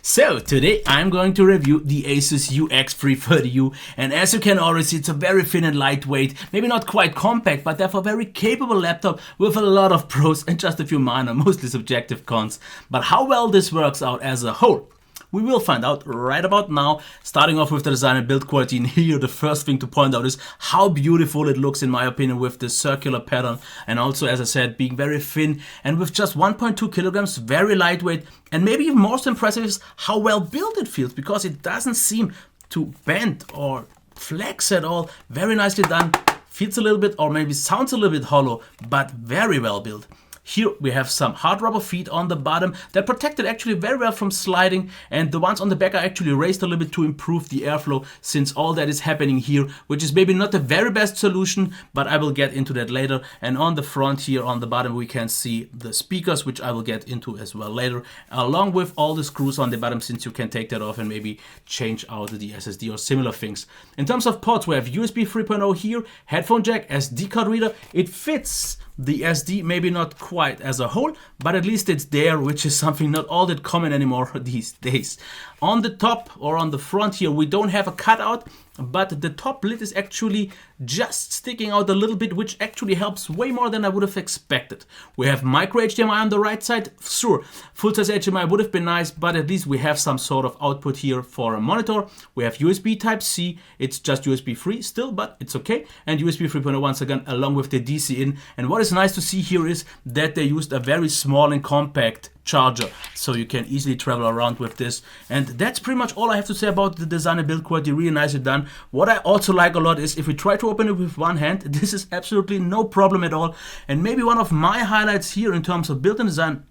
So today I'm going to review the Asus UX330U, and as you can already see, it's a very thin and lightweight, maybe not quite compact, but therefore very capable laptop with a lot of pros and just a few minor, mostly subjective cons. But how well this works out as a whole, we will find out right about now. Starting off with the design and build quality, and here the first thing to point out is how beautiful it looks in my opinion with this circular pattern, and also, as I said, being very thin and with just 1.2 kilograms, very lightweight. And maybe even most impressive is how well built it feels, because it doesn't seem to bend or flex at all. Very nicely done, feels a little bit or maybe sounds a little bit hollow, but very well built. Here we have some hard rubber feet on the bottom that protect it actually very well from sliding, and the ones on the back are actually raised a little bit to improve the airflow, since all that is happening here, which is maybe not the very best solution, but I will get into that later. And on the front here on the bottom we can see the speakers, which I will get into as well later, along with all the screws on the bottom, since you can take that off and maybe change out the SSD or similar things. In terms of ports, we have USB 3.0 here, headphone jack, SD card reader. It fits the SD, maybe not quite as a whole, but at least it's there, which is something not all that common anymore these days. On the top or on the front here, we don't have a cutout, but the top lid is actually just sticking out a little bit, which actually helps way more than I would have expected. We have micro HDMI on the right side. Sure, full-size HDMI would have been nice, but at least we have some sort of output here for a monitor. We have USB Type-C. It's just USB 3 still, but it's okay. And USB 3.0 once again, along with the DC in. And what is nice to see here is that they used a very small and compact charger, so you can easily travel around with this. And that's pretty much all I have to say about the design and build quality. Really nicely done. What I also like a lot is if we try to open it with one hand, this is absolutely no problem at all. And maybe one of my highlights here in terms of build and design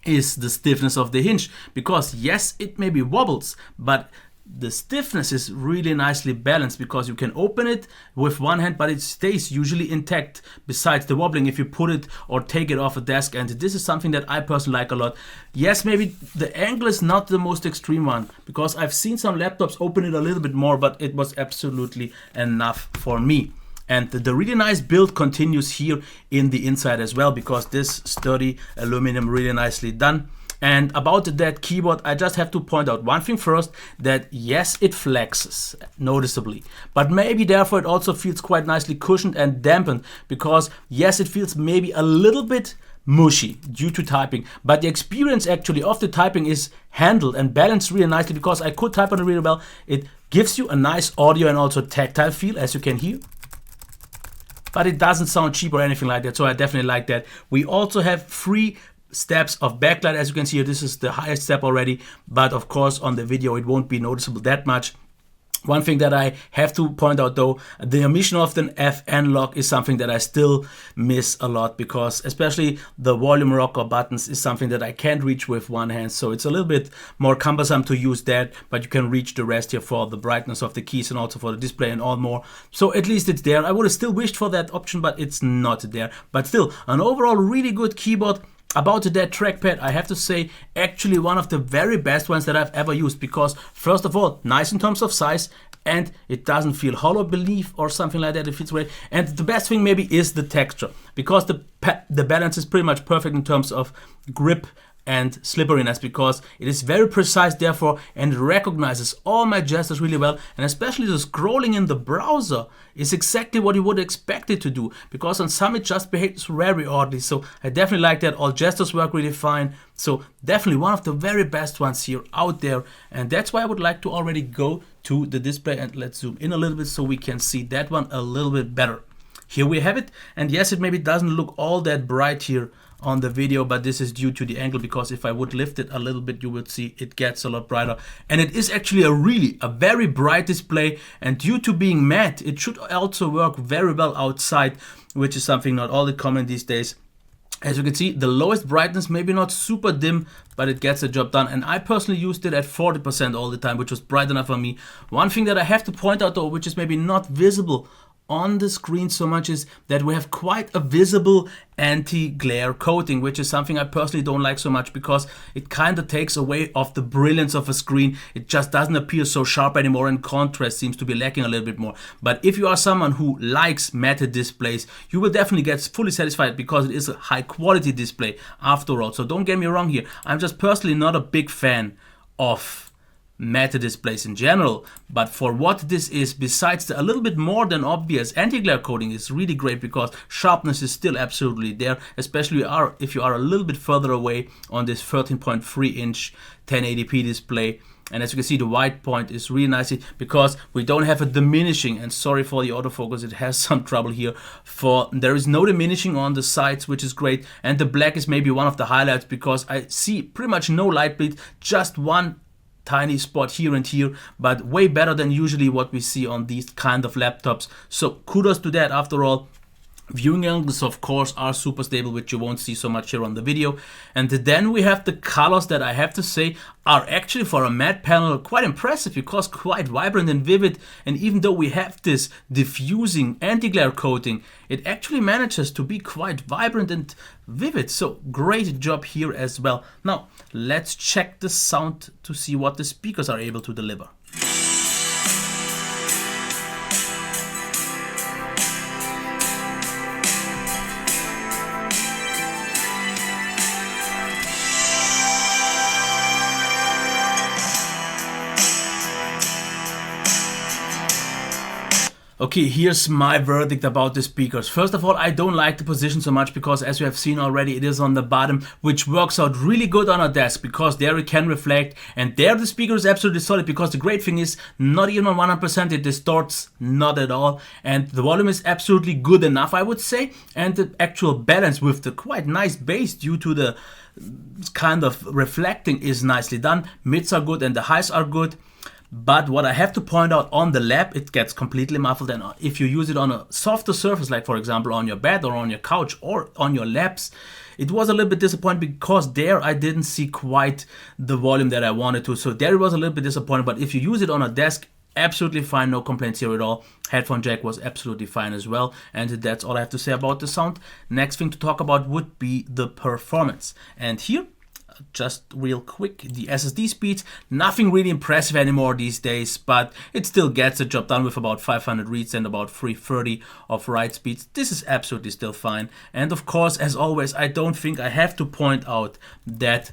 is the stiffness of the hinge, because yes, it maybe wobbles, but the stiffness is really nicely balanced, because you can open it with one hand, but it stays usually intact besides the wobbling if you put it or take it off a desk. And this is something that I personally like a lot. Yes, maybe the angle is not the most extreme one, because I've seen some laptops open it a little bit more, but it was absolutely enough for me. And the really nice build continues here in the inside as well, because this sturdy aluminum, really nicely done. And about that keyboard, I just have to point out one thing first, that yes, it flexes noticeably, but maybe therefore it also feels quite nicely cushioned and dampened, because yes, it feels maybe a little bit mushy due to typing, but the experience actually of the typing is handled and balanced really nicely, because I could type on it really well. It gives you a nice audio and also tactile feel, as you can hear, but it doesn't sound cheap or anything like that, so I definitely like that. We also have 3 steps of backlight, as you can see here. This is the highest step already, but of course on the video it won't be noticeable that much. One thing that I have to point out though, the omission of the FN lock is something that I still miss a lot, because especially the volume rocker buttons is something that I can't reach with one hand, so it's a little bit more cumbersome to use that, but you can reach the rest here for the brightness of the keys and also for the display and all more. So at least it's there. I would have still wished for that option, but it's not there. But still, an overall really good keyboard. About that trackpad, I have to say, actually one of the very best ones that I've ever used, because first of all, nice in terms of size, and it doesn't feel hollow beneath or something like that. It feels great. And the best thing maybe is the texture, because the balance is pretty much perfect in terms of grip and slipperiness, because it is very precise therefore, and it recognizes all my gestures really well. And especially the scrolling in the browser is exactly what you would expect it to do, because on some it just behaves very oddly. So I definitely like that. All gestures work really fine, so definitely one of the very best ones here out there. And that's why I would like to already go to the display, and let's zoom in a little bit so we can see that one a little bit better. Here we have it, and yes, it maybe doesn't look all that bright here on the video, but this is due to the angle, because if I would lift it a little bit, you would see it gets a lot brighter. And it is actually a very bright display, and due to being matte, it should also work very well outside, which is something not all that common these days. As you can see, the lowest brightness, maybe not super dim, but it gets the job done. And I personally used it at 40% all the time, which was bright enough for me. One thing that I have to point out though, which is maybe not visible on the screen so much, is that we have quite a visible anti-glare coating, which is something I personally don't like so much, because it kind of takes away of the brilliance of a screen. It just doesn't appear so sharp anymore, and contrast seems to be lacking a little bit more. But if you are someone who likes matte displays, you will definitely get fully satisfied, because it is a high quality display after all. So don't get me wrong here, I'm just personally not a big fan of matte displays in general, but for what this is, besides the a little bit more than obvious anti-glare coating, is really great because sharpness is still absolutely there, especially if you are a little bit further away on this 13.3 inch 1080p display. And as you can see, the white point is really nicely because we don't have a diminishing, and sorry for the autofocus, it has some trouble here. There is no diminishing on the sides, which is great, and the black is maybe one of the highlights because I see pretty much no light bleed, just one tiny spot here and here, but way better than usually what we see on these kind of laptops. So kudos to that. After all, viewing angles of course are super stable, which you won't see so much here on the video. And then we have the colors that I have to say are actually for a matte panel quite impressive because quite vibrant and vivid. And even though we have this diffusing anti-glare coating, it actually manages to be quite vibrant and vivid. So great job here as well. Now let's check the sound to see what the speakers are able to deliver. Okay, here's my verdict about the speakers. First of all, I don't like the position so much because, as you have seen already, it is on the bottom, which works out really good on a desk because there it can reflect, and there the speaker is absolutely solid because the great thing is not even on 100% it distorts, not at all, and the volume is absolutely good enough, I would say, and the actual balance with the quite nice bass due to the kind of reflecting is nicely done. Mids are good and the highs are good. But what I have to point out, on the lap it gets completely muffled, and if you use it on a softer surface, like for example on your bed or on your couch or on your laps, it was a little bit disappointing because there I didn't see quite the volume that I wanted to. So there it was a little bit disappointing, but if you use it on a desk, absolutely fine, no complaints here at all. Headphone jack was absolutely fine as well, and that's all I have to say about the sound. Next thing to talk about would be the performance, and here just real quick, the SSD speeds, nothing really impressive anymore these days, but it still gets the job done with about 500 reads and about 330 of write speeds. This is absolutely still fine. And of course, as always, I don't think I have to point out that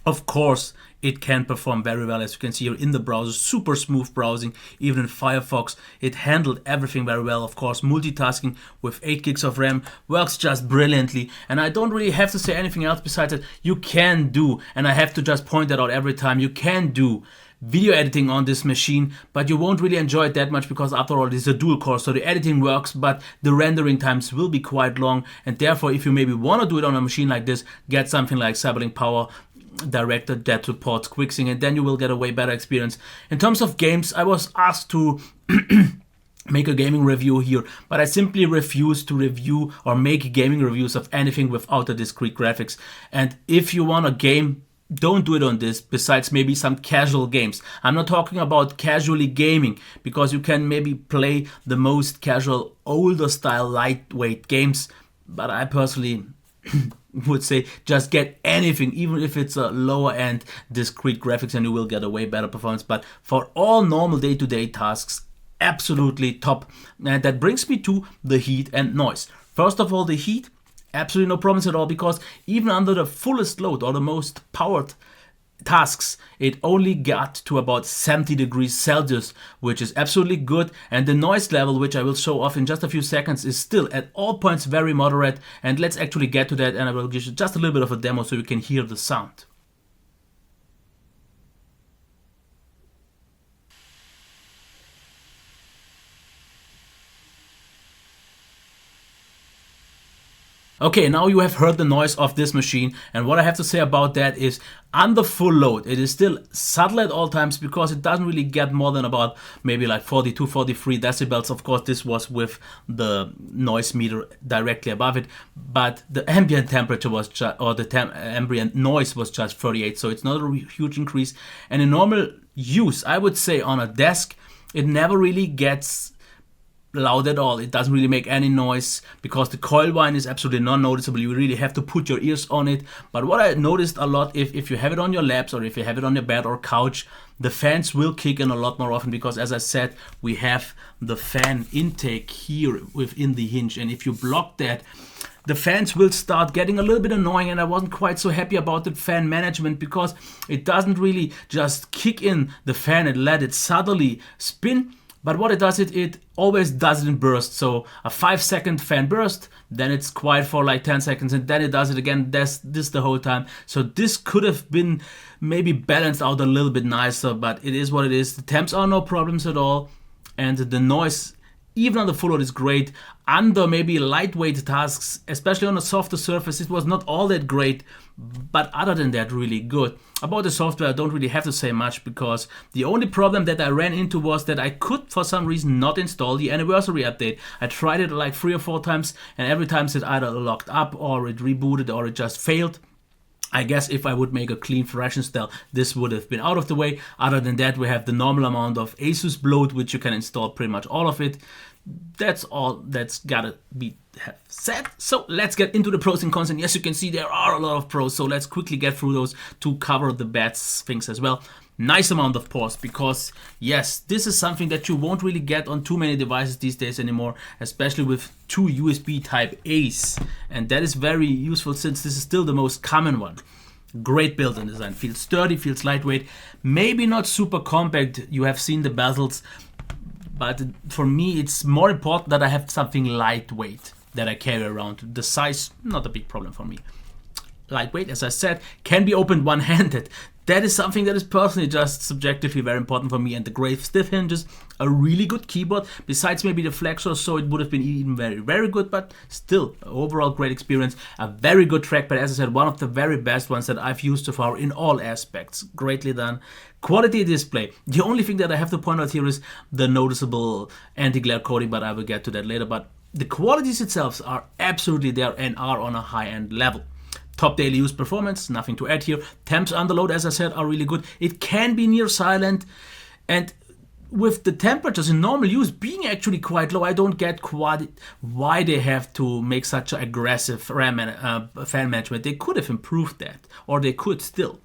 of course it can perform very well, as you can see here in the browser, super smooth browsing. Even in Firefox it handled everything very well. Of course, multitasking with 8 gigs of RAM works just brilliantly, and I don't really have to say anything else besides that you can do, and I have to just point that out every time, you can do video editing on this machine, but you won't really enjoy it that much because after all it is a dual core, so the editing works but the rendering times will be quite long, and therefore if you maybe want to do it on a machine like this, get something like Cyberlink Power Director that supports QuickSync, and then you will get a way better experience. In terms of games, I was asked to make a gaming review here, but I simply refuse to review or make gaming reviews of anything without the discrete graphics. And if you want a game, don't do it on this, besides maybe some casual games. I'm not talking about casually gaming, because you can maybe play the most casual, older style, lightweight games, but I personally would say just get anything, even if it's a lower end discrete graphics, and you will get a way better performance. But for all normal day-to-day tasks, absolutely top. And that brings me to the heat and noise. First of all, the heat, absolutely no problems at all, because even under the fullest load or the most powered tasks, it only got to about 70 degrees Celsius, which is absolutely good. And the noise level, which I will show off in just a few seconds, is still at all points very moderate. And let's actually get to that, and I will give you just a little bit of a demo so you can hear the sound. Okay, now you have heard the noise of this machine, and what I have to say about that is, under full load, it is still subtle at all times because it doesn't really get more than about maybe like 42, 43 decibels. Of course, this was with the noise meter directly above it, but the ambient temperature was ambient noise was just 38, so it's not a huge increase. And in normal use, I would say on a desk, it never really gets loud at all. It doesn't really make any noise because the coil whine is absolutely non-noticeable. You really have to put your ears on it. But what I noticed a lot, if you have it on your laps or if you have it on your bed or couch, the fans will kick in a lot more often because, as I said, we have the fan intake here within the hinge, and if you block that, the fans will start getting a little bit annoying. And I wasn't quite so happy about the fan management because it doesn't really just kick in the fan and let it subtly spin. But what it does, it always does it in bursts. So a 5-second fan burst, then it's quiet for like 10 seconds, and then it does it again. This the whole time. So this could have been maybe balanced out a little bit nicer, but it is what it is. The temps are no problems at all, and the noise, even on the full load, is great. Under maybe lightweight tasks, especially on a softer surface, it was not all that great, but other than that, really good. About the software, I don't really have to say much because the only problem that I ran into was that I could, for some reason, not install the anniversary update. I tried it like 3 or 4 times, and every time it either locked up or it rebooted or it just failed. I guess if I would make a clean fresh install, this would have been out of the way. Other than that, we have the normal amount of Asus bloat, which you can install pretty much all of it. That's all that's gotta be said. So let's get into the pros and cons. And yes, you can see there are a lot of pros. So let's quickly get through those to cover the bad things as well. Nice amount of pause because yes, this is something that you won't really get on too many devices these days anymore, especially with 2 USB type A's, and that is very useful since this is still the most common one. Great built-in design, feels sturdy, feels lightweight, maybe not super compact. You have seen the bezels, but for me it's more important that I have something lightweight that I carry around. The size, not a big problem for me. Lightweight, as I said, can be opened one-handed. That is something that is personally just subjectively very important for me. And the great stiff hinges, a really good keyboard, besides maybe the flexor, so it would have been even very, very good, but still, overall great experience. A very good trackpad, as I said, one of the very best ones that I've used so far in all aspects. Greatly done. Quality display. The only thing that I have to point out here is the noticeable anti-glare coating, but I will get to that later. But the qualities itself are absolutely there and are on a high-end level. Top daily use performance, nothing to add here. Temps under load, as I said, are really good. It can be near silent, and with the temperatures in normal use being actually quite low, I don't get quite why they have to make such an aggressive fan management. They could have improved that, or they could still.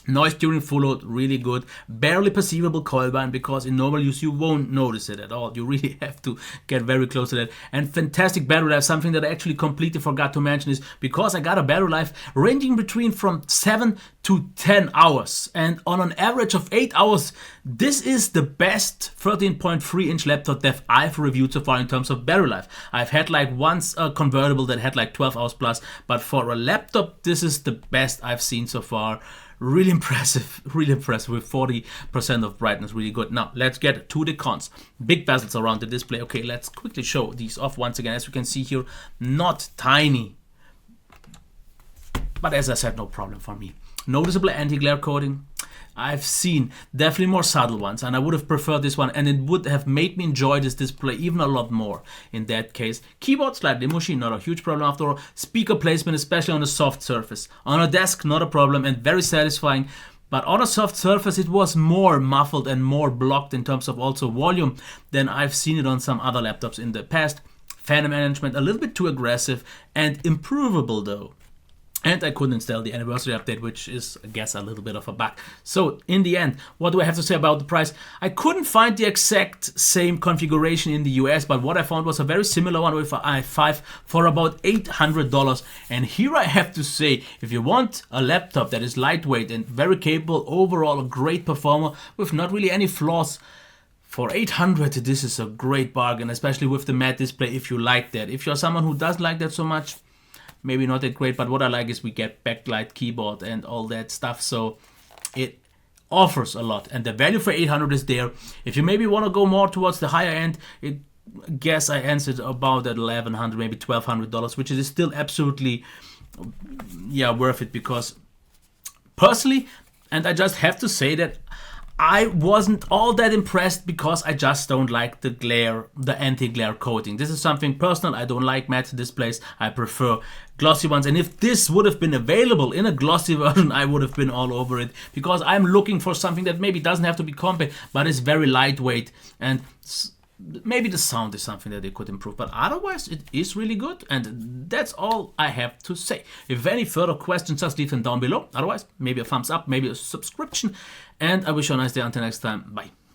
Noise during full load, really good. Barely perceivable coil whine because in normal use you won't notice it at all. You really have to get very close to that. And fantastic battery life. Something that I actually completely forgot to mention is because I got a battery life ranging between from 7 to 10 hours. And on an average of 8 hours, this is the best 13.3-inch laptop that I've reviewed so far in terms of battery life. I've had like once a convertible that had like 12 hours plus, but for a laptop, this is the best I've seen so far. Really impressive with 40% of brightness, really good. Now, let's get to the cons. Big bezels around the display. Okay, let's quickly show these off once again. As you can see here, not tiny, but as I said, no problem for me. Noticeable anti-glare coating. I've seen definitely more subtle ones, and I would have preferred this one, and it would have made me enjoy this display even a lot more in that case. Keyboard, slightly mushy, not a huge problem after all. Speaker placement, especially on a soft surface. On a desk, not a problem and very satisfying, but on a soft surface it was more muffled and more blocked in terms of also volume than I've seen it on some other laptops in the past. Fan management, a little bit too aggressive and improvable though. And I couldn't install the anniversary update, which is, I guess, a little bit of a bug. So, in the end, what do I have to say about the price? I couldn't find the exact same configuration in the US, but what I found was a very similar one with an i5 for about $800. And here I have to say, if you want a laptop that is lightweight and very capable, overall a great performer with not really any flaws, for $800, this is a great bargain, especially with the matte display if you like that. If you're someone who doesn't like that so much, maybe not that great, but what I like is we get backlight keyboard and all that stuff, so it offers a lot, and the value for $800 is there. If you maybe want to go more towards the higher end, I guess I answered about at $1,100, maybe $1,200, which is still absolutely, worth it, because personally, and I just have to say that I wasn't all that impressed because I just don't like the glare, the anti-glare coating. This is something personal. I don't like matte displays. I prefer glossy ones. And if this would have been available in a glossy version, I would have been all over it, because I'm looking for something that maybe doesn't have to be compact, but is very lightweight. And maybe the sound is something that they could improve, but otherwise it is really good, and that's all I have to say. If you have any further questions, just leave them down below. Otherwise, maybe a thumbs up, maybe a subscription, and I wish you a nice day. Until next time, bye.